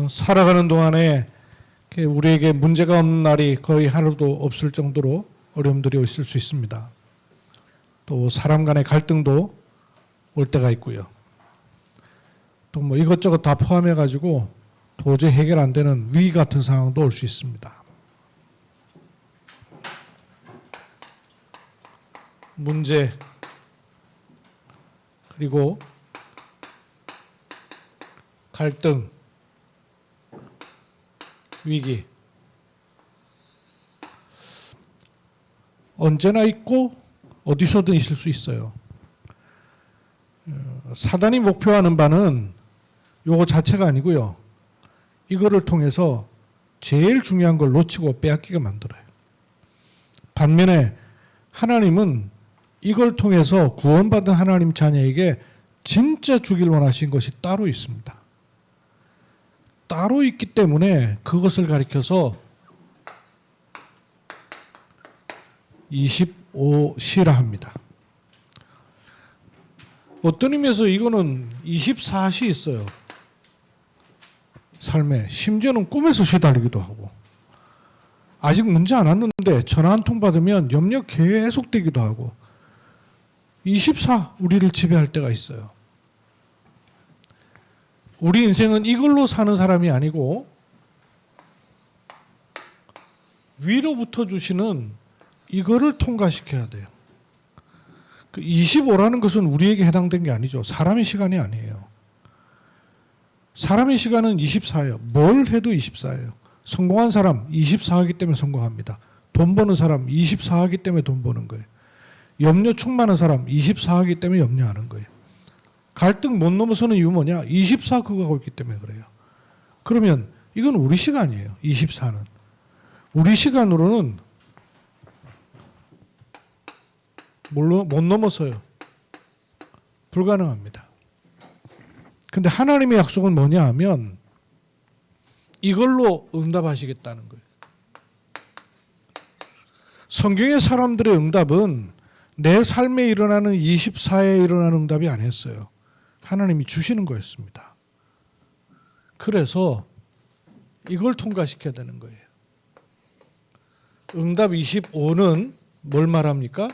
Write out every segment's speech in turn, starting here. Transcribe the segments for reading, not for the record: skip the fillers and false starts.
살아가는 동안에 우리에게 문제가 없는 날이 거의 하루도 없을 정도로 어려움들이 있을 수 있습니다. 또 사람 간의 갈등도 올 때가 있고요. 또 뭐 이것저것 다 포함해 가지고 도저히 해결 안 되는 위기 같은 상황도 올 수 있습니다. 문제 그리고 갈등, 위기 언제나 있고 어디서든 있을 수 있어요. 사단이 목표하는 바는 요거 자체가 아니고요. 이거를 통해서 제일 중요한 걸 놓치고 빼앗기게 만들어요. 반면에 하나님은 이걸 통해서 구원받은 하나님 자녀에게 진짜 주길 원하신 것이 따로 있습니다. 따로 있기 때문에 그것을 가리켜서 25시라 합니다. 어떤 의미에서 이거는 24시 있어요. 삶에. 심지어는 꿈에서 시달리기도 하고. 아직 문제 안 왔는데 전화 한 통 받으면 염려 계속되기도 하고. 24 우리를 지배할 때가 있어요. 우리 인생은 이걸로 사는 사람이 아니고 위로부터 주시는 이거를 통과시켜야 돼요. 그 25라는 것은 우리에게 해당된 게 아니죠. 사람의 시간이 아니에요. 사람의 시간은 24예요. 뭘 해도 24예요. 성공한 사람 24하기 때문에 성공합니다. 돈 버는 사람 24하기 때문에 돈 버는 거예요. 염려 충만한 사람 24하기 때문에 염려하는 거예요. 갈등 못 넘어서는 이유 뭐냐? 24 그거 하고 있기 때문에 그래요. 그러면 이건 우리 시간이에요. 24는. 우리 시간으로는 못 넘어서요. 불가능합니다. 근데 하나님의 약속은 뭐냐 하면 이걸로 응답하시겠다는 거예요. 성경의 사람들의 응답은 내 삶에 일어나는 24에 일어나는 응답이 아니었어요. 하나님이 주시는 거였습니다. 그래서 이걸 통과시켜야 되는 거예요. 응답 25는 뭘 말합니까?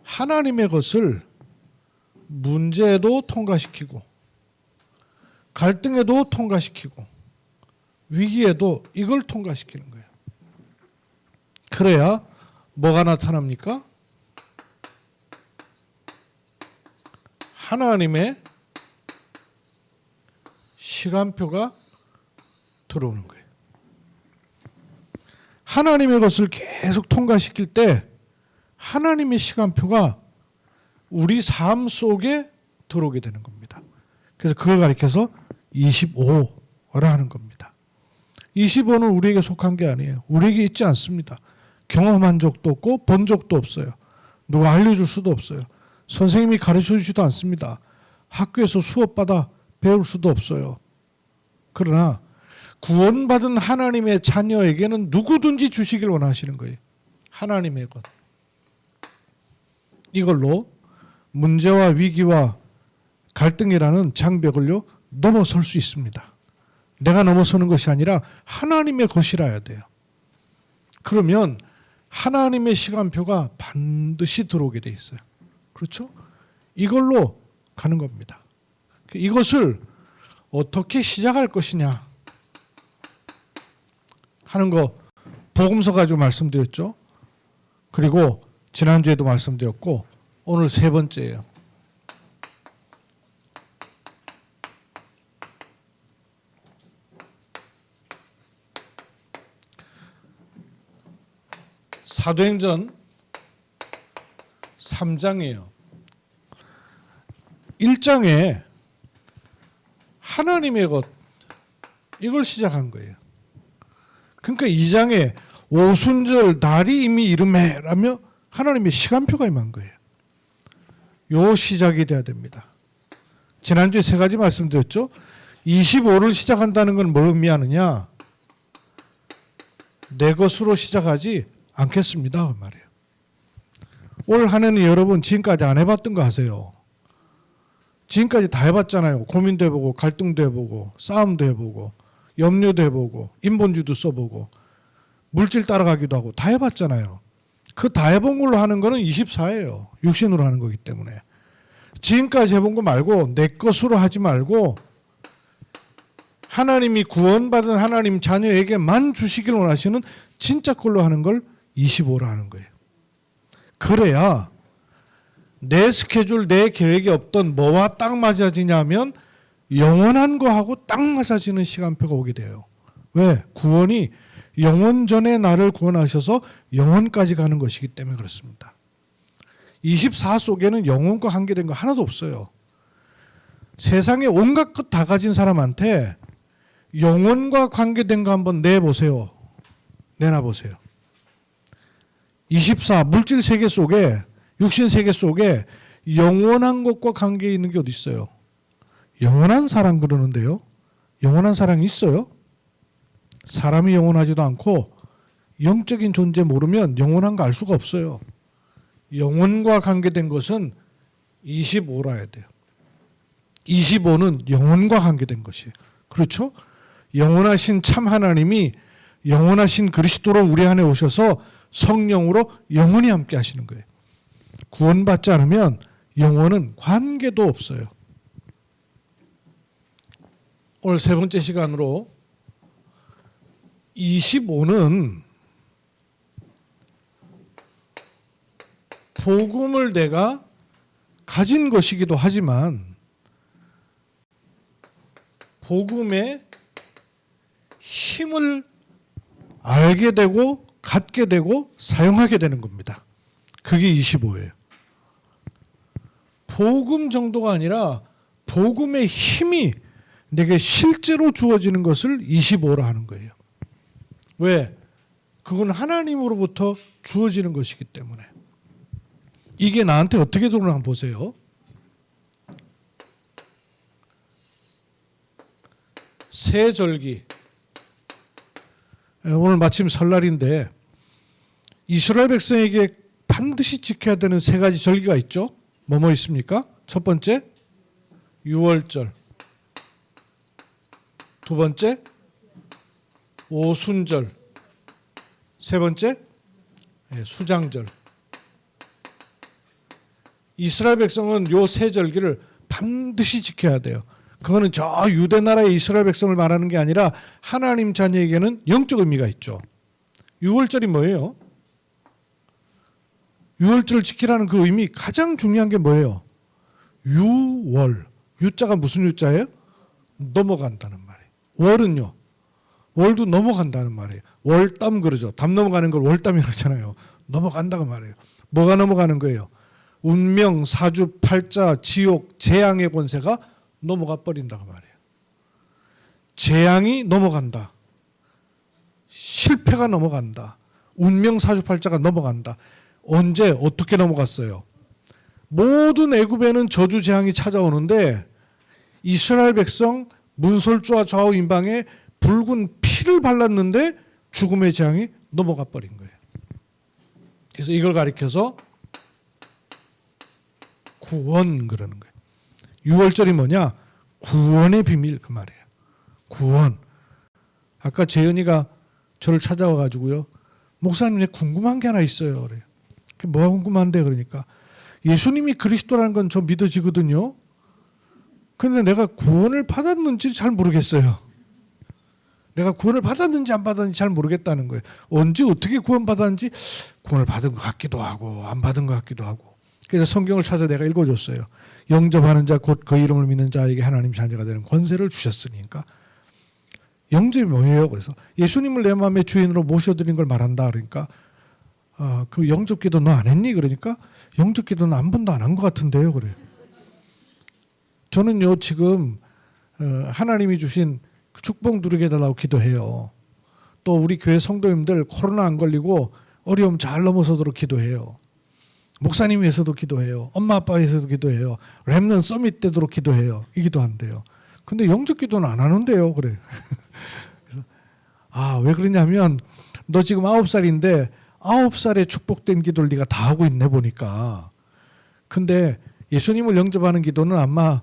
하나님의 것을 문제에도 통과시키고 갈등에도 통과시키고 위기에도 이걸 통과시키는 거예요. 그래야 뭐가 나타납니까? 하나님의 시간표가 들어오는 거예요. 하나님의 것을 계속 통과시킬 때 하나님의 시간표가 우리 삶 속에 들어오게 되는 겁니다. 그래서 그걸 가리켜서 25라 하는 겁니다. 25는 우리에게 속한 게 아니에요. 우리에게 있지 않습니다. 경험한 적도 없고 본 적도 없어요. 누가 알려줄 수도 없어요. 선생님이 가르쳐 주지도 않습니다. 학교에서 수업받아 배울 수도 없어요. 그러나 구원받은 하나님의 자녀에게는 누구든지 주시길 원하시는 거예요. 하나님의 것. 이걸로 문제와 위기와 갈등이라는 장벽을요 넘어설 수 있습니다. 내가 넘어서는 것이 아니라 하나님의 것이라야 돼요. 그러면 하나님의 시간표가 반드시 들어오게 돼 있어요. 그렇죠? 이걸로 가는 겁니다. 이것을 어떻게 시작할 것이냐 하는 거 복음서 가지고 말씀드렸죠. 그리고 지난주에도 말씀드렸고 오늘 세 번째예요. 사도행전 3장이에요. 1장에 하나님의 것 이걸 시작한 거예요. 그러니까 2장에 오순절 날이 이미 이름해라며 하나님의 시간표가 임한 거예요. 요 시작이 돼야 됩니다. 지난주에 세 가지 말씀드렸죠. 25를 시작한다는 건 뭘 의미하느냐? 내 것으로 시작하지 않겠습니다. 그 말이에요. 올 한 해는 여러분 지금까지 안 해봤던 거 하세요. 지금까지 다 해봤잖아요. 고민도 해보고 갈등도 해보고 싸움도 해보고 염려도 해보고 인본주의도 써보고 물질 따라가기도 하고 다 해봤잖아요. 그 다 해본 걸로 하는 거는 24예요. 육신으로 하는 거기 때문에. 지금까지 해본 거 말고 내 것으로 하지 말고 하나님이 구원받은 하나님 자녀에게만 주시길 원하시는 진짜 걸로 하는 걸 25로 하는 거예요. 그래야 내 스케줄, 내 계획이 없던 뭐와 딱 맞아지냐면 영원한 거하고 딱 맞아지는 시간표가 오게 돼요. 왜? 구원이 영원 전에 나를 구원하셔서 영원까지 가는 것이기 때문에 그렇습니다. 24 속에는 영원과 관계된 거 하나도 없어요. 세상에 온갖 것 다 가진 사람한테 영원과 관계된 거 한번 내보세요. 내놔보세요. 24 물질 세계 속에 육신 세계 속에 영원한 것과 관계 있는 게 어디 있어요? 영원한 사랑 그러는데요. 영원한 사랑이 있어요? 사람이 영원하지도 않고 영적인 존재 모르면 영원한 거 알 수가 없어요. 영원과 관계된 것은 25라 해야 돼요. 25는 영원과 관계된 것이에요. 그렇죠? 영원하신 참 하나님이 영원하신 그리스도로 우리 안에 오셔서 성령으로 영원히 함께 하시는 거예요. 구원받지 않으면 영원은 관계도 없어요. 오늘 세 번째 시간으로 25는 복음을 내가 가진 것이기도 하지만 복음의 힘을 알게 되고 갖게 되고 사용하게 되는 겁니다. 그게 25예요. 복음 정도가 아니라 복음의 힘이 내게 실제로 주어지는 것을 25라 하는 거예요. 왜? 그건 하나님으로부터 주어지는 것이기 때문에. 이게 나한테 어떻게 들어오나 한번 보세요. 세절기. 오늘 마침 설날인데 이스라엘 백성에게 반드시 지켜야 되는 세 가지 절기가 있죠. 뭐뭐 있습니까? 첫 번째 유월절, 두 번째 오순절, 세 번째 수장절. 이스라엘 백성은 요 세 절기를 반드시 지켜야 돼요. 그거는 저 유대 나라의 이스라엘 백성을 말하는 게 아니라 하나님 자녀에게는 영적 의미가 있죠. 유월절이 뭐예요? 유월절을 지키라는 그 의미 가장 중요한 게 뭐예요? 유월. 유자가 무슨 유자예요? 넘어간다는 말이에요. 월은요. 월도 넘어간다는 말이에요. 월담 그러죠. 담 넘어가는 걸 월담이라고 하잖아요. 넘어간다고 말이에요. 뭐가 넘어가는 거예요? 운명, 사주, 팔자, 지옥, 재앙의 권세가 넘어가 버린다고 말이에요. 재앙이 넘어간다. 실패가 넘어간다. 운명, 사주, 팔자가 넘어간다. 언제 어떻게 넘어갔어요? 모든 애굽에는 저주 재앙이 찾아오는데 이스라엘 백성 문설주와 좌우 임방에 붉은 피를 발랐는데 죽음의 재앙이 넘어가 버린 거예요. 그래서 이걸 가리켜서 구원 그러는 거예요. 유월절이 뭐냐? 구원의 비밀 그 말이에요. 구원. 아까 재현이가 저를 찾아와 가지고요. 목사님 궁금한 게 하나 있어요. 그래요. 그게 뭐가 궁금한데 그러니까 예수님이 그리스도라는 건 저 믿어지거든요. 그런데 내가 구원을 받았는지 잘 모르겠어요. 내가 구원을 받았는지 안 받았는지 잘 모르겠다는 거예요. 언제 어떻게 구원 받았는지 구원을 받은 것 같기도 하고 안 받은 것 같기도 하고. 그래서 성경을 찾아 내가 읽어줬어요. 영접하는 자 곧 그 이름을 믿는 자에게 하나님 자녀가 되는 권세를 주셨으니까. 영접이 뭐예요? 그래서 예수님을 내 마음의 주인으로 모셔드린 걸 말한다. 그러니까 그 영접기도 너 안 했니? 그러니까 영접기도는 한 번도 안 한 것 같은데요. 그래요. 저는요 지금 하나님이 주신 축복 누리게 해달라고 기도해요. 또 우리 교회 성도님들 코로나 안 걸리고 어려움 잘 넘어서도록 기도해요. 목사님 위해서도 기도해요. 엄마 아빠 위해서도 기도해요. 렘넌트 서밋 되도록 기도해요. 이 기도한대요. 근데 영접 기도는 안 하는데요. 그래. 그래서 왜 그러냐면 너 지금 9살인데 9살에 축복된 기도를 네가 다 하고 있네 보니까. 근데 예수님을 영접하는 기도는 아마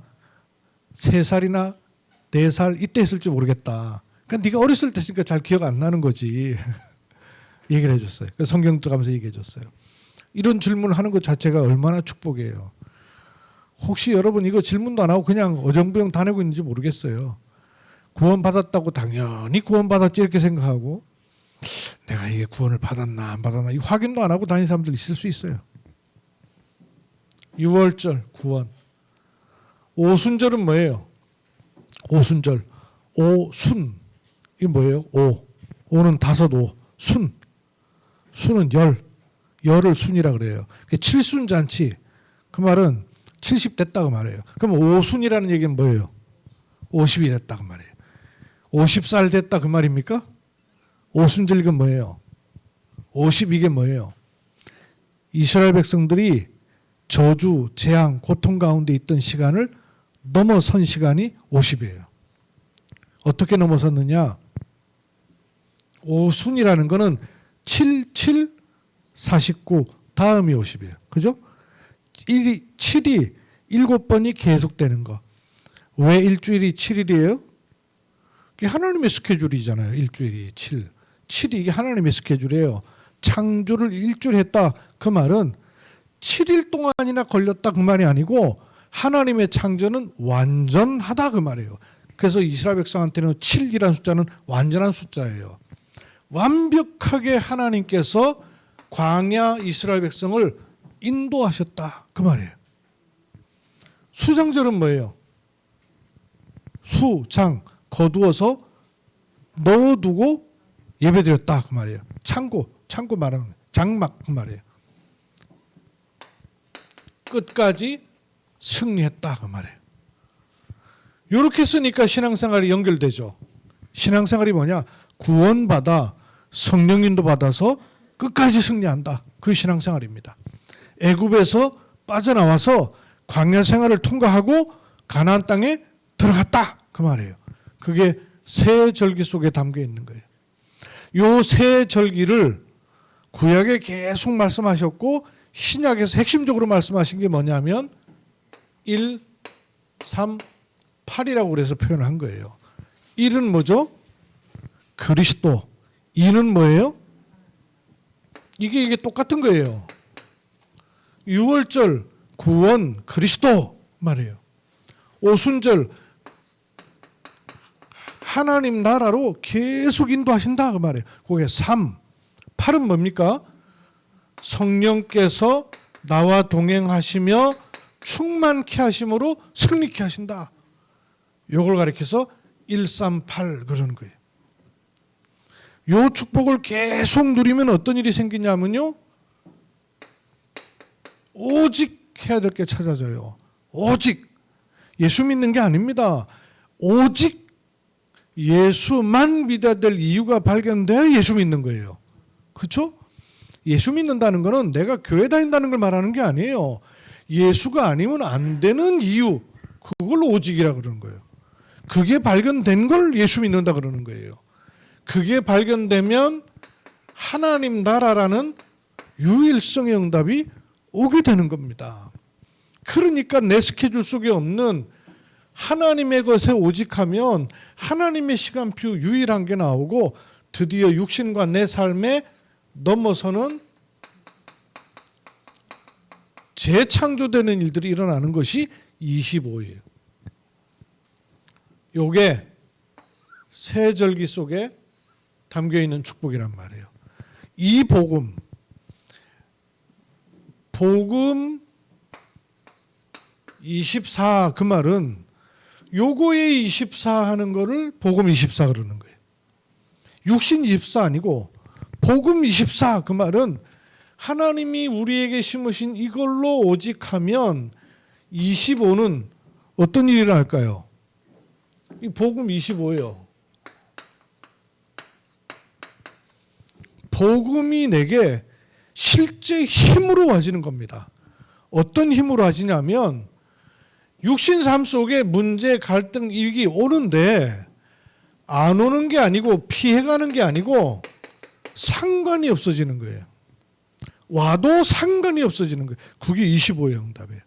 3살이나 4살 이때 했을지 모르겠다. 그러니까 네가 어렸을 때 했으니까 잘 기억 안 나는 거지. 얘기를 해줬어요. 성경 들어가면서 얘기해줬어요. 이런 질문을 하는 것 자체가 얼마나 축복이에요. 혹시 여러분 이거 질문도 안 하고 그냥 어정부영 다니고 있는지 모르겠어요. 구원받았다고 당연히 구원받았지 이렇게 생각하고 내가 이게 구원을 받았나 안 받았나 이 확인도 안 하고 다니는 사람들 있을 수 있어요. 6월절 구원. 오순절은 뭐예요? 오순절. 오순. 이게 뭐예요? 오는 5오. 순은 열을 순이라 그래요. 7순잔치. 그 말은 70 됐다고 말해요. 그럼 오순이라는 얘기는 뭐예요? 50이 됐다 그 말이에요. 50살 됐다 그 말입니까? 오순절 이건 뭐예요? 50 이게 뭐예요? 이스라엘 백성들이 저주, 재앙, 고통 가운데 있던 시간을 넘어선 시간이 50이에요. 어떻게 넘어섰느냐? 오순이라는 거는 7, 49 다음이 50이에요. 그죠? 7이 7번이 계속되는 거. 왜 일주일이 7일이에요? 이게 하나님의 스케줄이잖아요. 일주일이 7이 이게 하나님의 스케줄이에요. 창조를 일주일 했다. 그 말은 7일 동안이나 걸렸다 그 말이 아니고 하나님의 창조는 완전하다 그 말이에요. 그래서 이스라엘 백성한테는 7이라는 숫자는 완전한 숫자예요. 완벽하게 하나님께서 광야 이스라엘 백성을 인도하셨다 그 말이에요. 수장절은 뭐예요? 수장 거두어서 넣어두고 예배드렸다 그 말이에요. 창고 말하는 거예요. 장막 그 말이에요. 끝까지 승리했다 그 말이에요. 이렇게 쓰니까 신앙생활이 연결되죠. 신앙생활이 뭐냐? 구원받아 성령 인도 받아서 끝까지 승리한다. 그 신앙생활입니다. 애굽에서 빠져나와서 광야 생활을 통과하고 가나안 땅에 들어갔다 그 말이에요. 그게 새 절기 속에 담겨 있는 거예요. 요 새 절기를 구약에 계속 말씀하셨고 신약에서 핵심적으로 말씀하신 게 뭐냐면 1, 3, 8이라고 그래서 표현을 한 거예요. 1은 뭐죠? 그리스도. 2는 뭐예요? 이게 똑같은 거예요. 6월절 구원 그리스도 말이에요. 오순절 하나님 나라로 계속 인도하신다 그 말이에요. 그게 3, 8은 뭡니까? 성령께서 나와 동행하시며 충만케 하심으로 승리케 하신다. 이걸 가리켜서 138 그러는 거예요. 이 축복을 계속 누리면 어떤 일이 생기냐면요. 오직 해야 될 게 찾아져요. 오직 예수 믿는 게 아닙니다. 오직 예수만 믿어야 될 이유가 발견돼야 예수 믿는 거예요. 그렇죠? 예수 믿는다는 거는 내가 교회 다닌다는 걸 말하는 게 아니에요. 예수가 아니면 안 되는 이유, 그걸 오직이라 그러는 거예요. 그게 발견된 걸 예수 믿는다 그러는 거예요. 그게 발견되면 하나님 나라라는 유일성의 응답이 오게 되는 겁니다. 그러니까 내 스케줄 속에 없는 하나님의 것에 오직하면 하나님의 시간표 유일한 게 나오고 드디어 육신과 내 삶에 넘어서는 재창조되는 일들이 일어나는 것이 25예요. 요게 새 절기 속에 담겨 있는 축복이란 말이에요. 이 복음 24 그 말은 요거의 24 하는 거를 복음 24 그러는 거예요. 육신 24 아니고 복음 24 그 말은 하나님이 우리에게 심으신 이걸로 오직하면 25는 어떤 일이 일어날까요? 이 복음 25예요. 복음이 내게 실제 힘으로 와지는 겁니다. 어떤 힘으로 와지냐면 육신 삶 속에 문제, 갈등, 위기 오는데 안 오는 게 아니고 피해가는 게 아니고 상관이 없어지는 거예요. 와도 상관이 없어지는 거예요. 그게 25의 응답이에요.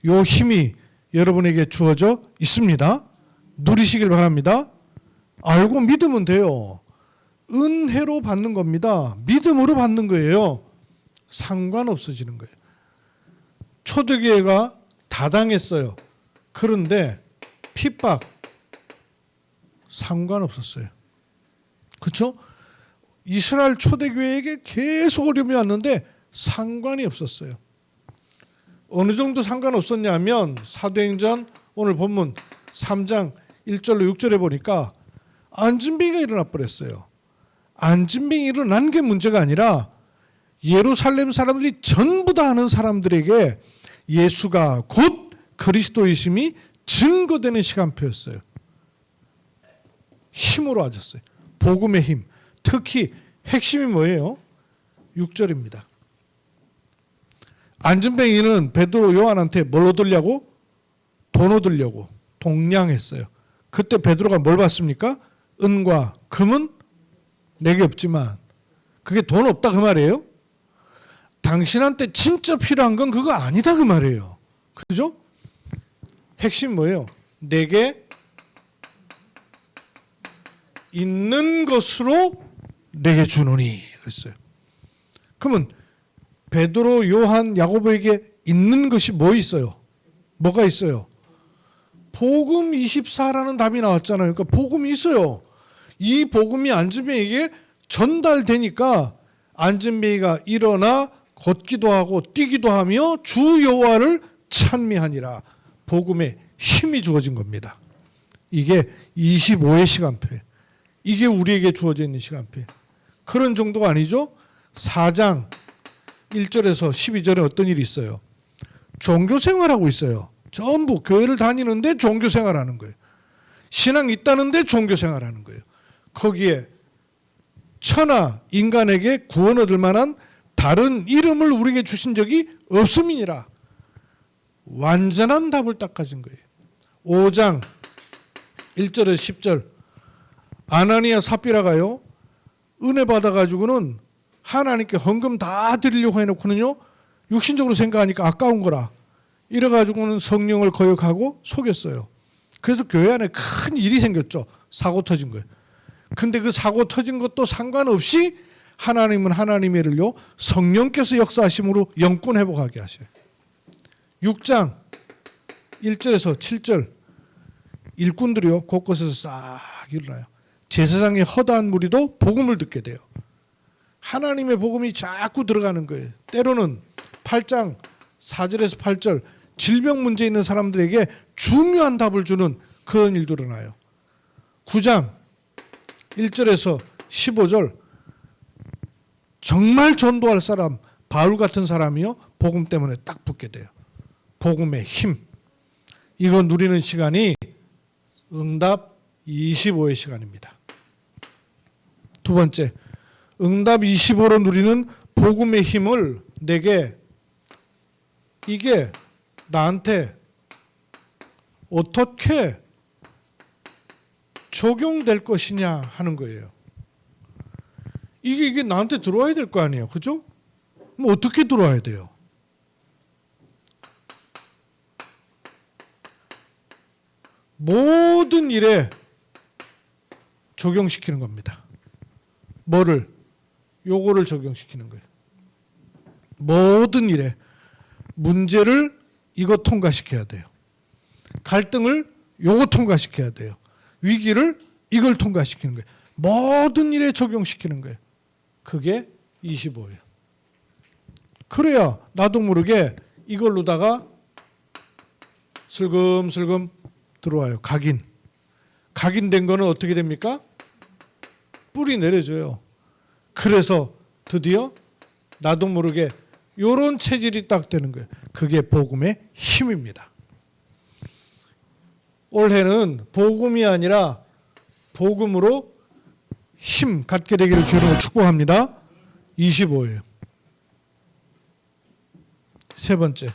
요 힘이 여러분에게 주어져 있습니다. 누리시길 바랍니다. 알고 믿으면 돼요. 은혜로 받는 겁니다. 믿음으로 받는 거예요. 상관없어지는 거예요. 초대교회가 다 당했어요. 그런데 핍박 상관없었어요. 그렇죠? 이스라엘 초대교회에게 계속 어려움이 왔는데 상관이 없었어요. 어느 정도 상관없었냐면 사도행전 오늘 본문 3장 1절로 6절에 보니까 안진병이 일어나 버렸어요. 안진병이 일어난 게 문제가 아니라 예루살렘 사람들이 전부 다 아는 사람들에게 예수가 곧 그리스도이심이 증거되는 시간표였어요. 힘으로 와졌어요. 복음의 힘. 특히 핵심이 뭐예요? 6절입니다. 안진뱅이는 베드로 요한한테 뭘 얻으려고? 돈 얻으려고 동냥했어요. 그때 베드로가 뭘 받습니까? 은과 금은 내게 없지만 그게 돈 없다 그 말이에요. 당신한테 진짜 필요한 건 그거 아니다 그 말이에요. 그죠? 핵심 뭐예요? 내게 있는 것으로 내게 주노니 그랬어요. 그러면 베드로, 요한, 야고보에게 있는 것이 뭐 있어요? 뭐가 있어요? 복음 24라는 답이 나왔잖아요. 그러니까 복음이 있어요. 이 복음이 안진뱅이에게 전달되니까 안진뱅이가 일어나 걷기도 하고 뛰기도 하며 주 여호와를 찬미하니라. 복음에 힘이 주어진 겁니다. 이게 25의 시간표예요. 이게 우리에게 주어져 있는 시간표예요. 그런 정도가 아니죠. 4장 1절에서 12절에 어떤 일이 있어요? 종교생활하고 있어요. 전부 교회를 다니는데 종교생활하는 거예요. 신앙 있다는데 종교생활하는 거예요. 거기에 천하 인간에게 구원 얻을 만한 다른 이름을 우리에게 주신 적이 없음이니라. 완전한 답을 딱 가진 거예요. 5장 1절에서 10절 아나니아 삽비라가요. 은혜 받아가지고는 하나님께 헌금 다 드리려고 해놓고는요. 육신적으로 생각하니까 아까운 거라. 이래가지고는 성령을 거역하고 속였어요. 그래서 교회 안에 큰 일이 생겼죠. 사고 터진 거예요. 근데 그 사고 터진 것도 상관없이 하나님은 하나님의 일을요. 성령께서 역사하심으로 영권 회복하게 하셔요. 6장 1절에서 7절 일꾼들이요. 곳곳에서 싹 일어나요. 제사장의 허다한 무리도 복음을 듣게 돼요. 하나님의 복음이 자꾸 들어가는 거예요. 때로는 8장 4절에서 8절 질병 문제 있는 사람들에게 중요한 답을 주는 그런 일도 일어나요. 9장 1절에서 15절 정말 전도할 사람 바울 같은 사람이요. 복음 때문에 딱 붙게 돼요. 복음의 힘. 이거 누리는 시간이 응답 25의 시간입니다. 두 번째, 응답 25로 누리는 복음의 힘을 내게 이게 나한테 어떻게 적용될 것이냐 하는 거예요. 이게 나한테 들어와야 될 거 아니에요. 그죠? 뭐 어떻게 들어와야 돼요? 모든 일에 적용시키는 겁니다. 뭐를? 요거를 적용시키는 거예요. 모든 일에 문제를 이거 통과시켜야 돼요. 갈등을 요거 통과시켜야 돼요. 위기를 이걸 통과시키는 거예요. 모든 일에 적용시키는 거예요. 그게 25예요. 그래야 나도 모르게 이걸로다가 슬금슬금 들어와요. 각인된 거는 어떻게 됩니까? 뿌리 내려져요. 그래서 드디어 나도 모르게 이런 체질이 딱 되는 거예요. 그게 복음의 힘입니다. 올해는 복음이 아니라 복음으로 힘 갖게 되기를 주님으로 축복합니다. 25예요. 세 번째.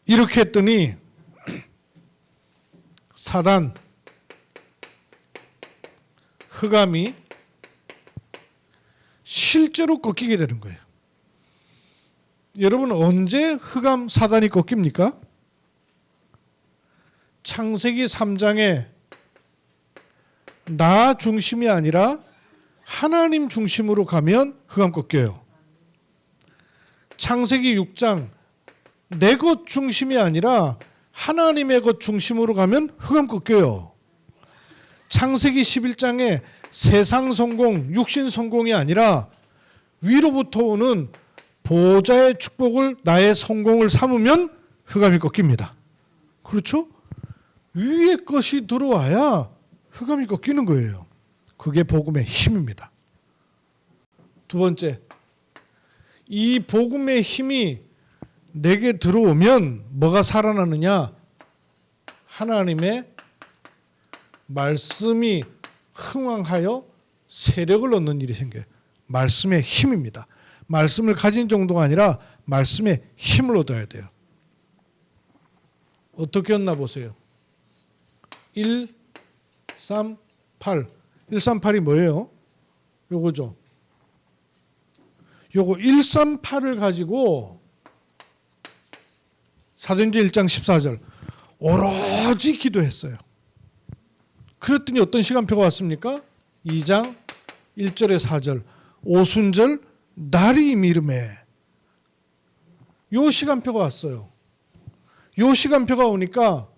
이렇게 했더니 사단 흑암이 실제로 꺾이게 되는 거예요. 여러분 언제 흑암 사단이 꺾입니까? 창세기 3장에 나 중심이 아니라 하나님 중심으로 가면 흑암 꺾여요. 창세기 6장 내 것 중심이 아니라 하나님의 것 중심으로 가면 흑암 꺾여요. 창세기 11장에 세상 성공, 육신 성공이 아니라 위로부터 오는 보호자의 축복을 나의 성공을 삼으면 흑암이 꺾입니다. 그렇죠? 위의 것이 들어와야 흑암이 꺾이는 거예요. 그게 복음의 힘입니다. 두 번째, 이 복음의 힘이 내게 들어오면 뭐가 살아나느냐? 하나님의 말씀이 흥왕하여 세력을 얻는 일이 생겨요. 말씀의 힘입니다. 말씀을 가진 정도가 아니라 말씀의 힘을 얻어야 돼요. 어떻게 얻나 보세요. 1, 3, 8. 1, 3, 8이 뭐예요? 요거죠. 요거 1, 3, 8을 가지고 사도행전 1장 14절 오로지 기도했어요. 그랬더니 어떤 시간표가 왔습니까? 2장 1절에 4절 오순절 날이 이르매 요 시간표가 왔어요. 요 시간표가 오니까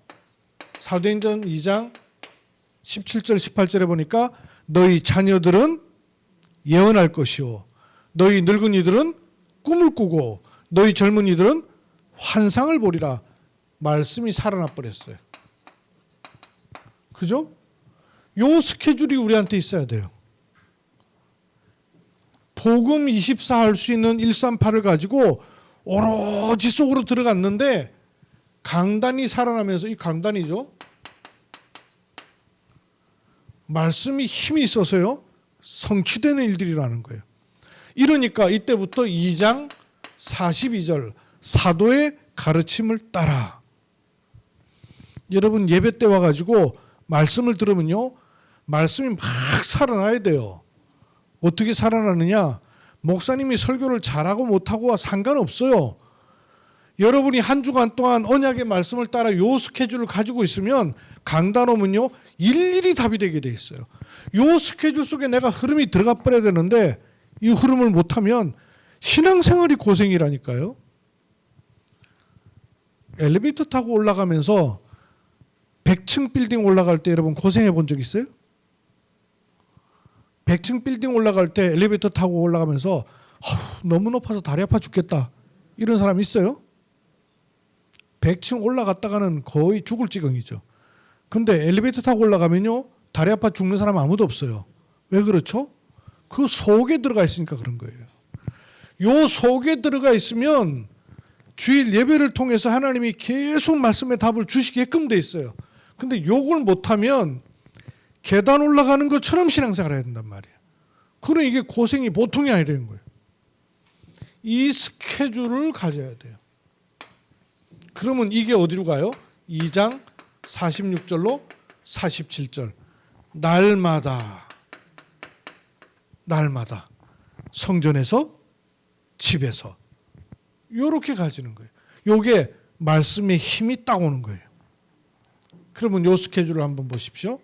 사도행전 2장 17절 18절에 보니까 너희 자녀들은 예언할 것이요 너희 늙은이들은 꿈을 꾸고 너희 젊은이들은 환상을 보리라. 말씀이 살아나 버렸어요. 그죠? 요 스케줄이 우리한테 있어야 돼요. 복음 24 할 수 있는 138을 가지고 오로지 속으로 들어갔는데 강단이 살아나면서 이 강단이죠. 말씀이 힘이 있어서요. 성취되는 일들이라는 거예요. 이러니까 이때부터 2장 42절 사도의 가르침을 따라. 여러분 예배 때 와가지고 말씀을 들으면요. 말씀이 막 살아나야 돼요. 어떻게 살아나느냐? 목사님이 설교를 잘하고 못하고와 상관없어요. 여러분이 한 주간 동안 언약의 말씀을 따라 요 스케줄을 가지고 있으면 강단 오면요. 일일이 답이 되게 돼 있어요. 요 스케줄 속에 내가 흐름이 들어가 버려야 되는데 이 흐름을 못하면 신앙생활이 고생이라니까요. 엘리베이터 타고 올라가면서 100층 빌딩 올라갈 때 여러분 고생해 본 적 있어요? 100층 빌딩 올라갈 때 엘리베이터 타고 올라가면서 너무 높아서 다리 아파 죽겠다 이런 사람 있어요? 100층 올라갔다가는 거의 죽을 지경이죠. 근데 엘리베이터 타고 올라가면요 다리 아파 죽는 사람 아무도 없어요. 왜 그렇죠? 그 속에 들어가 있으니까 그런 거예요. 요 속에 들어가 있으면 주일 예배를 통해서 하나님이 계속 말씀의 답을 주시게끔 돼 있어요. 근데 요걸 못하면 계단 올라가는 것처럼 신앙생활을 해야 된단 말이에요. 그러니 이게 고생이 보통이 아니라는 거예요. 이 스케줄을 가져야 돼요. 그러면 이게 어디로 가요? 2장 46절로 47절 날마다 성전에서 집에서 이렇게 가지는 거예요. 이게 말씀의 힘이 딱 오는 거예요. 그러면 이 스케줄을 한번 보십시오.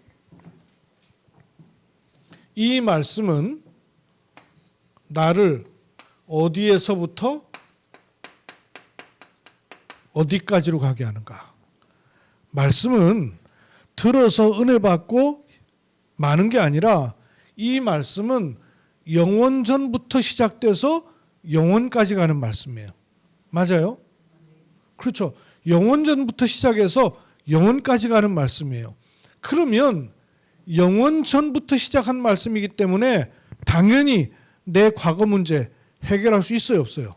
이 말씀은 나를 어디에서부터 어디까지로 가게 하는가? 말씀은 들어서 은혜 받고 많은 게 아니라 이 말씀은 영원전부터 시작돼서 영원까지 가는 말씀이에요. 맞아요? 그렇죠. 영원전부터 시작해서 영원까지 가는 말씀이에요. 그러면 영원전부터 시작한 말씀이기 때문에 당연히 내 과거 문제 해결할 수 있어요, 없어요?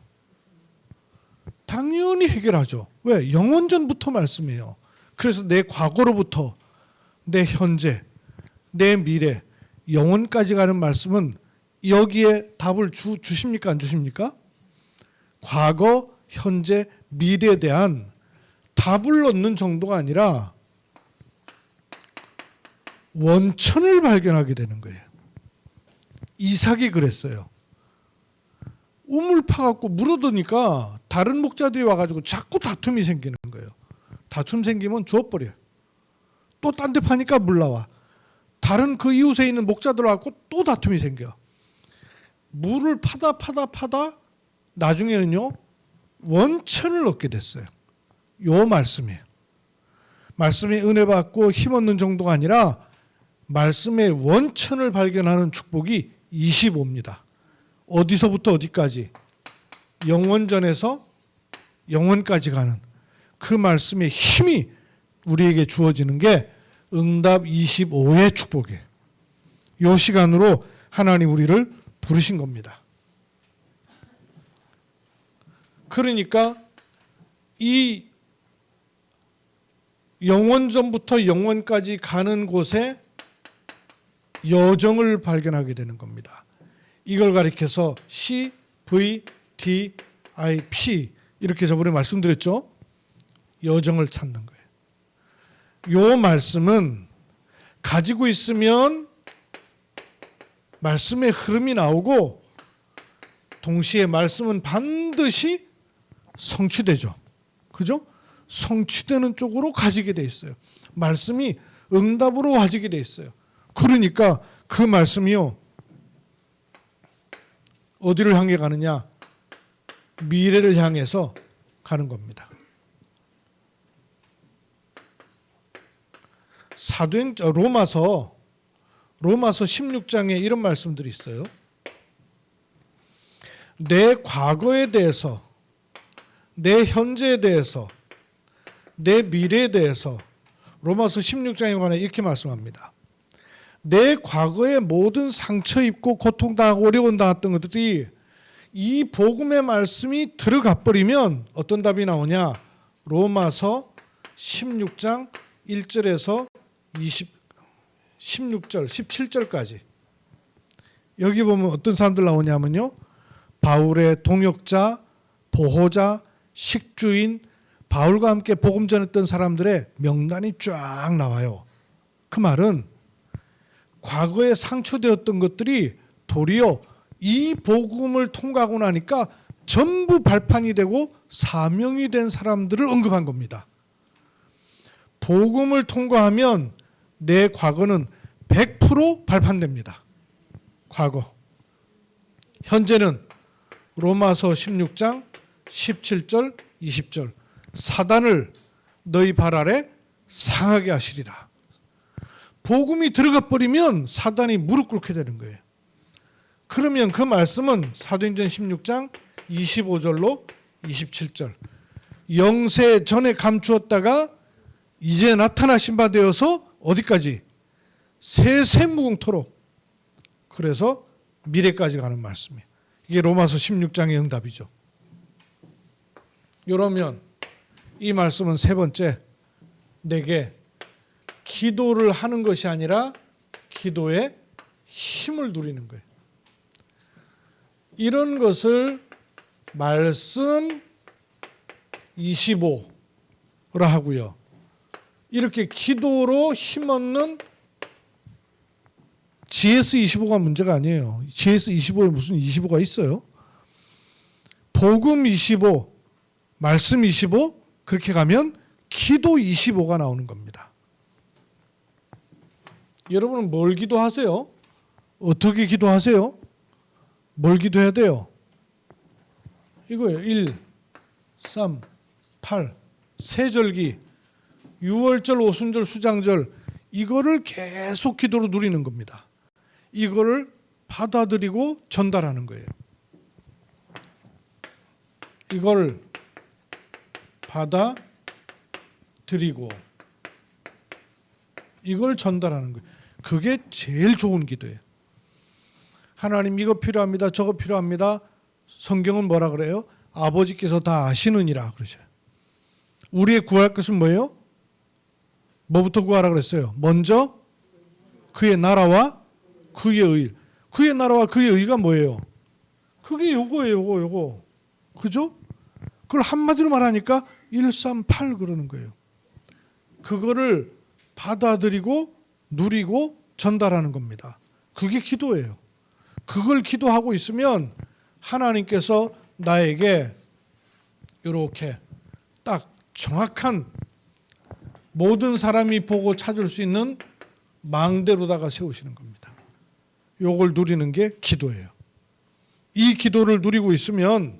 당연히 해결하죠. 왜? 영원전부터 말씀이에요. 그래서 내 과거로부터 내 현재, 내 미래, 영원까지 가는 말씀은 여기에 답을 주십니까? 안 주십니까? 과거, 현재, 미래에 대한 답을 얻는 정도가 아니라 원천을 발견하게 되는 거예요. 이삭이 그랬어요. 우물 파갖고 물어두니까 다른 목자들이 와가지고 자꾸 다툼이 생기는 거예요. 다툼 생기면 죽어버려요. 또 딴 데 파니까 물 나와. 다른 그 이웃에 있는 목자들하고 또 다툼이 생겨. 물을 파다 나중에는요 원천을 얻게 됐어요. 요 말씀이에요. 말씀에 은혜 받고 힘 얻는 정도가 아니라 말씀의 원천을 발견하는 축복이 25입니다. 어디서부터 어디까지? 영원전에서 영원까지 가는 그 말씀의 힘이 우리에게 주어지는 게 응답 25의 축복이에요. 이 시간으로 하나님 우리를 부르신 겁니다. 그러니까 이 영원전부터 영원까지 가는 곳에 여정을 발견하게 되는 겁니다. 이걸 가리켜서 CVDIP 이렇게 저번에 말씀드렸죠. 여정을 찾는 거예요. 요 말씀은 가지고 있으면 말씀의 흐름이 나오고 동시에 말씀은 반드시 성취되죠. 그죠? 성취되는 쪽으로 가지게 돼 있어요. 말씀이 응답으로 가지게 돼 있어요. 그러니까 그 말씀이요. 어디를 향해 가느냐? 미래를 향해서 가는 겁니다. 로마서 16장에 이런 말씀들이 있어요. 내 과거에 대해서, 내 현재에 대해서, 내 미래에 대해서 로마서 16장에 관해 이렇게 말씀합니다. 내 과거의 모든 상처 입고 고통당하고 어려움 당했던 것들이 이 복음의 말씀이 들어가 버리면 어떤 답이 나오냐? 로마서 16장 1절에서 16절, 17절까지. 여기 보면 어떤 사람들 나오냐면요. 바울의 동역자, 보호자, 식주인, 바울과 함께 복음 전했던 사람들의 명단이 쫙 나와요. 그 말은 과거에 상처되었던 것들이 도리어 이 복음을 통과하고 나니까 전부 발판이 되고 사명이 된 사람들을 언급한 겁니다. 복음을 통과하면 내 과거는 100% 발판됩니다. 과거. 현재는 로마서 16장 17절 20절 사단을 너희 발 아래 상하게 하시리라. 복음이 들어가 버리면 사단이 무릎 꿇게 되는 거예요. 그러면 그 말씀은 사도행전 16장 25절로 27절 영세 전에 감추었다가 이제 나타나신 바 되어서 어디까지? 세세무궁토록. 그래서 미래까지 가는 말씀이에요. 이게 로마서 16장의 응답이죠. 그러면 이 말씀은 세 번째, 내게 기도를 하는 것이 아니라 기도의 힘을 누리는 거예요. 이런 것을 말씀 25라 하고요. 이렇게 기도로 힘없는 GS25가 문제가 아니에요. GS25에 무슨 25가 있어요? 복음 25, 말씀 25 그렇게 가면 기도 25가 나오는 겁니다. 여러분은 뭘 기도하세요? 어떻게 기도하세요? 뭘 기도해야 돼요? 이거예요. 1, 3, 8, 세절기, 유월절, 오순절, 수장절 이거를 계속 기도로 누리는 겁니다. 이거를 받아들이고 전달하는 거예요. 이걸 받아들이고 이걸 전달하는 거예요. 그게 제일 좋은 기도예요. 하나님 이거 필요합니다. 저거 필요합니다. 성경은 뭐라 그래요? 아버지께서 다 아시느니라 그러셔요. 우리의 구할 것은 뭐예요? 뭐부터 구하라 그랬어요? 먼저 그의 나라와 그의 의. 그의 나라와 그의 의가 뭐예요? 그게 요거예요. 요거. 그죠? 그걸 한마디로 말하니까 138 그러는 거예요. 그거를 받아들이고 누리고 전달하는 겁니다. 그게 기도예요. 그걸 기도하고 있으면 하나님께서 나에게 이렇게 딱 정확한 모든 사람이 보고 찾을 수 있는 망대로다가 세우시는 겁니다. 요걸 누리는 게 기도예요. 이 기도를 누리고 있으면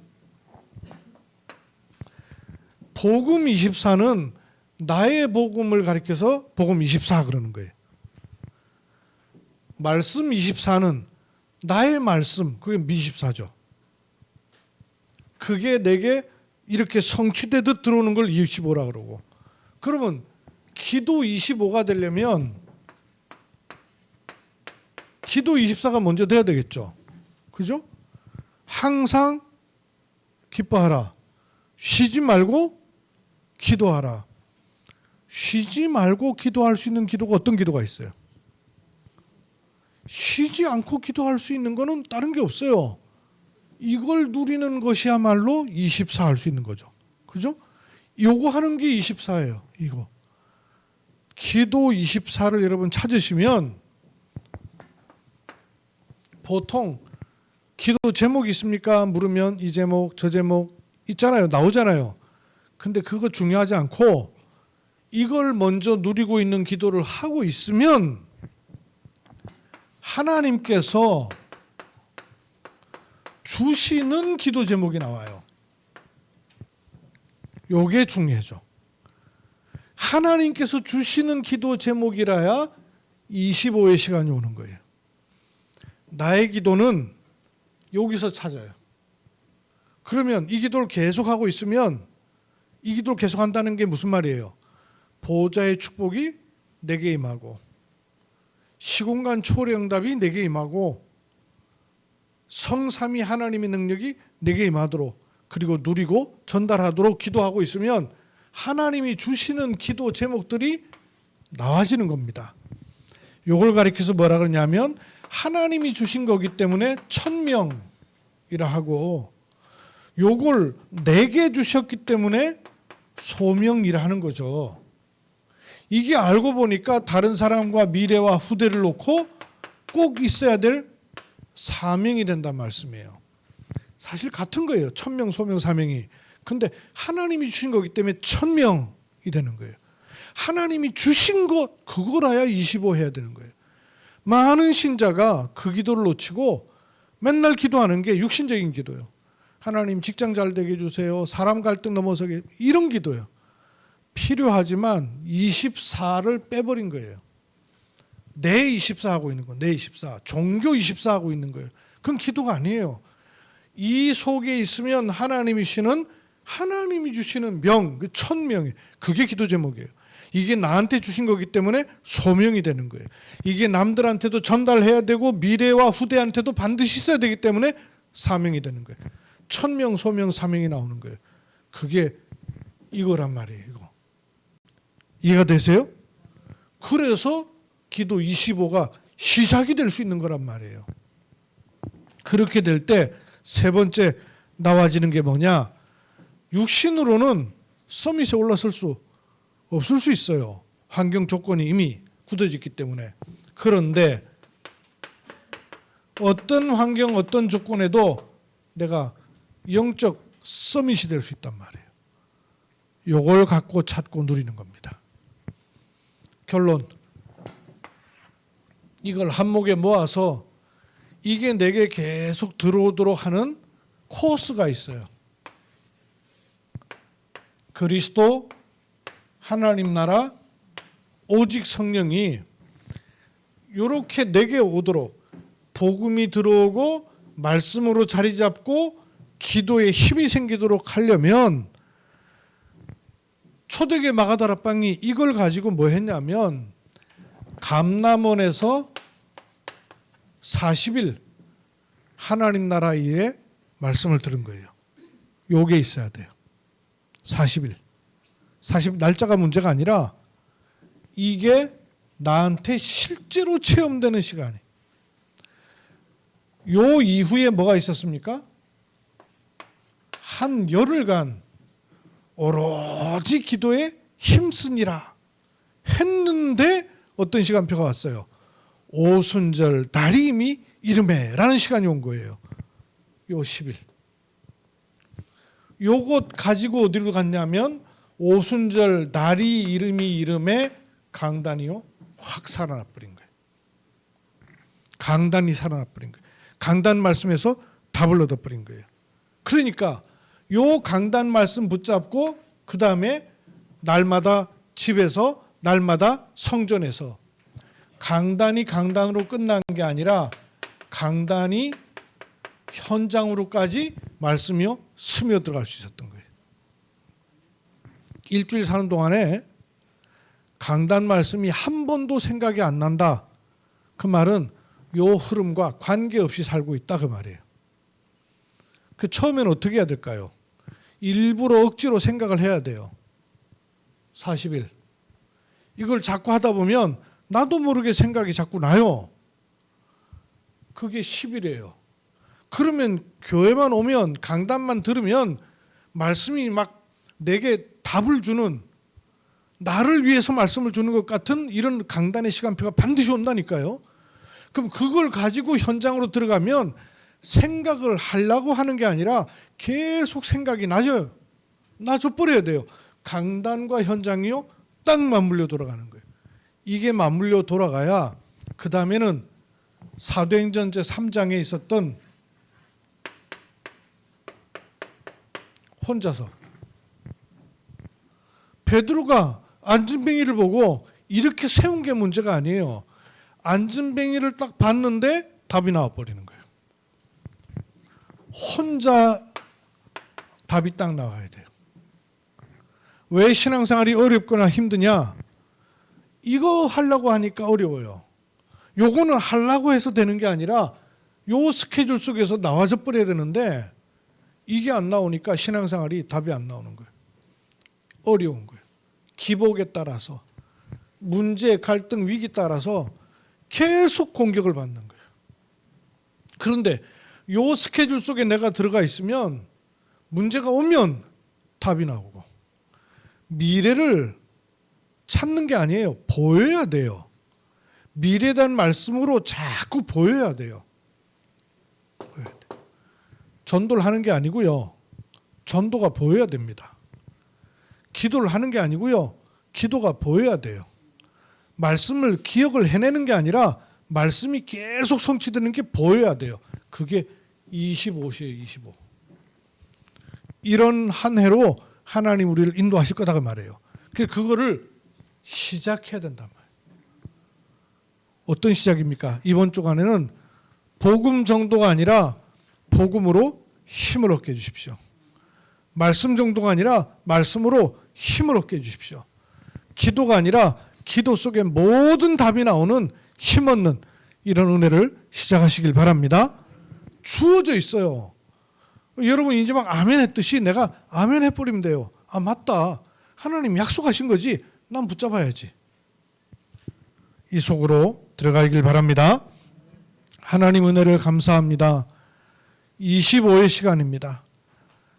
복음 24는 나의 복음을 가리켜서 복음 24 그러는 거예요. 말씀 24는 나의 말씀, 그게 24죠. 그게 내게 이렇게 성취되듯 들어오는 걸 25라 그러고, 그러면 기도 25가 되려면 기도 24가 먼저 돼야 되겠죠. 그죠? 항상 기뻐하라. 쉬지 말고 기도하라. 쉬지 말고 기도할 수 있는 기도가 어떤 기도가 있어요? 쉬지 않고 기도할 수 있는 거는 다른 게 없어요. 이걸 누리는 것이야말로 24 할 수 있는 거죠. 그죠? 요거 하는 게 24예요. 이거. 기도 24를 여러분 찾으시면 보통 기도 제목이 있습니까? 물으면 이 제목, 저 제목 있잖아요. 나오잖아요. 근데 그거 중요하지 않고 이걸 먼저 누리고 있는 기도를 하고 있으면 하나님께서 주시는 기도 제목이 나와요. 요게 중요해져. 하나님께서 주시는 기도 제목이라야 25의 시간이 오는 거예요. 나의 기도는 여기서 찾아요. 그러면 이 기도를 계속하고 있으면 이 기도를 계속한다는 게 무슨 말이에요? 보호자의 축복이 내게 임하고 시공간 초월의 응답이 내게 임하고 성삼위 하나님의 능력이 내게 임하도록 그리고 누리고 전달하도록 기도하고 있으면 하나님이 주시는 기도 제목들이 나와지는 겁니다. 이걸 가리켜서 뭐라 그러냐면 하나님이 주신 거기 때문에 천명이라 하고 요걸 내게 주셨기 때문에 소명이라 하는 거죠. 이게 알고 보니까 다른 사람과 미래와 후대를 놓고 꼭 있어야 될 사명이 된단 말씀이에요. 사실 같은 거예요. 천명, 소명, 사명이. 근데 하나님이 주신 거기 때문에 천명이 되는 거예요. 하나님이 주신 것 그거라야 25 해야 되는 거예요. 많은 신자가 그 기도를 놓치고 맨날 기도하는 게 육신적인 기도예요. 하나님 직장 잘 되게 해주세요. 사람 갈등 넘어서게 이런 기도예요. 필요하지만 24를 빼버린 거예요. 내 24 하고 있는 거, 내 24. 종교 24 하고 있는 거예요. 그건 기도가 아니에요. 이 속에 있으면 하나님이 주시는 명, 그 천명이 그게 기도 제목이에요. 이게 나한테 주신 거기 때문에 소명이 되는 거예요. 이게 남들한테도 전달해야 되고 미래와 후대한테도 반드시 있어야 되기 때문에 사명이 되는 거예요. 천명, 소명, 사명이 나오는 거예요. 그게 이거란 말이에요. 이거. 이해가 되세요? 그래서 기도 25가 시작이 될 수 있는 거란 말이에요. 그렇게 될 때 세 번째 나와지는 게 뭐냐? 육신으로는 서밋에 올라설 수 없을 수 있어요. 환경 조건이 이미 굳어졌기 때문에. 그런데 어떤 환경, 어떤 조건에도 내가 영적 서밋이 될 수 있단 말이에요. 요걸 갖고 찾고 누리는 겁니다. 결론. 이걸 한목에 모아서 이게 내게 계속 들어오도록 하는 코스가 있어요. 그리스도, 하나님 나라, 오직 성령이 이렇게 내게 오도록 복음이 들어오고 말씀으로 자리 잡고 기도에 힘이 생기도록 하려면 초대교회 마가다락방이 이걸 가지고 뭐 했냐면 감람원에서 40일 하나님 나라 일에 말씀을 들은 거예요. 요게 있어야 돼요. 40일. 40 날짜가 문제가 아니라 이게 나한테 실제로 체험되는 시간이. 요 이후에 뭐가 있었습니까? 한 열흘간 오로지 기도에 힘쓰니라 했는데 어떤 시간표가 왔어요. 오순절 달이 이미 이름에라는 시간이 온 거예요. 요 10일. 요것 가지고 어디로 갔냐면 오순절 날이 이름에 강단이요 확 살아나 버린 거예요. 강단이 살아나 버린 거예요. 강단 말씀에서 답을 얻어 버린 거예요. 그러니까 요 강단 말씀 붙잡고 그 다음에 날마다 집에서 날마다 성전에서 강단이 강단으로 끝난 게 아니라 강단이 현장으로까지 말씀이요 스며들어갈 수 있었던 거예요. 일주일 사는 동안에 강단 말씀이 한 번도 생각이 안 난다. 그 말은 요 흐름과 관계없이 살고 있다 그 말이에요. 그 처음에는 어떻게 해야 될까요? 일부러 억지로 생각을 해야 돼요. 40일. 이걸 자꾸 하다 보면 나도 모르게 생각이 자꾸 나요. 그게 10일이에요. 그러면 교회만 오면 강단만 들으면 말씀이 막 내게 답을 주는 나를 위해서 말씀을 주는 것 같은 이런 강단의 시간표가 반드시 온다니까요. 그럼 그걸 가지고 현장으로 들어가면 생각을 하려고 하는 게 아니라 계속 생각이 나져 버려야 돼요. 강단과 현장이요 딱 맞물려 돌아가는 거예요. 이게 맞물려 돌아가야 그 다음에는 사도행전 제3장에 있었던 혼자서 베드로가 안진뱅이를 보고 이렇게 세운 게 문제가 아니에요. 안진뱅이를 딱 봤는데 답이 나와버리는 거예요. 혼자 답이 딱 나와야 돼요. 왜 신앙생활이 어렵거나 힘드냐? 이거 하려고 하니까 어려워요. 요거는 하려고 해서 되는 게 아니라 요 스케줄 속에서 나와져 버려야 되는데 이게 안 나오니까 신앙생활이 답이 안 나오는 거예요. 어려운 거예요. 기복에 따라서 문제, 갈등, 위기 따라서 계속 공격을 받는 거예요. 그런데 요 스케줄 속에 내가 들어가 있으면 문제가 오면 답이 나오고 미래를 찾는 게 아니에요. 보여야 돼요. 미래에 대한 말씀으로 자꾸 보여야 돼요. 전도를 하는 게 아니고요. 전도가 보여야 됩니다. 기도를 하는 게 아니고요. 기도가 보여야 돼요. 말씀을 기억을 해내는 게 아니라 말씀이 계속 성취되는 게 보여야 돼요. 그게 25시예요. 25. 이런 한 해로 하나님 우리를 인도하실 거다 말이에요. 그거를 시작해야 된단 말이에요. 어떤 시작입니까? 이번 주간에는 복음 정도가 아니라 복음으로 힘을 얻게 해주십시오. 말씀 정도가 아니라 말씀으로 힘을 얻게 해주십시오. 기도가 아니라 기도 속에 모든 답이 나오는 힘 얻는 이런 은혜를 시작하시길 바랍니다. 주어져 있어요. 여러분 이제 막 아멘 했듯이 내가 아멘 해버리면 돼요. 아 맞다. 하나님 약속하신 거지. 난 붙잡아야지. 이 속으로 들어가길 바랍니다. 하나님 은혜를 감사합니다. 25의 시간입니다.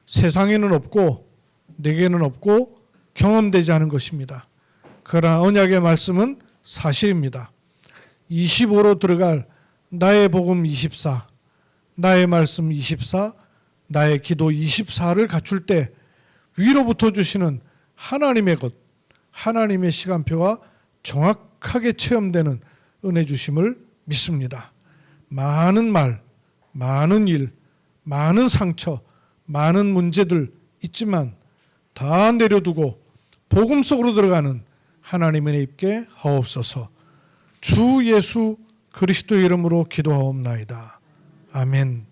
세상에는 없고 내게는 없고 경험되지 않은 것입니다. 그러나 언약의 말씀은 사실입니다. 25로 들어갈 나의 복음 24, 나의 말씀 24, 나의 기도 24를 갖출 때 위로부터 주시는 하나님의 것, 하나님의 시간표가 정확하게 체험되는 은혜 주심을 믿습니다. 많은 말, 많은 일, 많은 상처, 많은 문제들 있지만 다 내려두고 복음 속으로 들어가는 하나님의 은혜 입게 하옵소서. 주 예수 그리스도의 이름으로 기도하옵나이다. 아멘.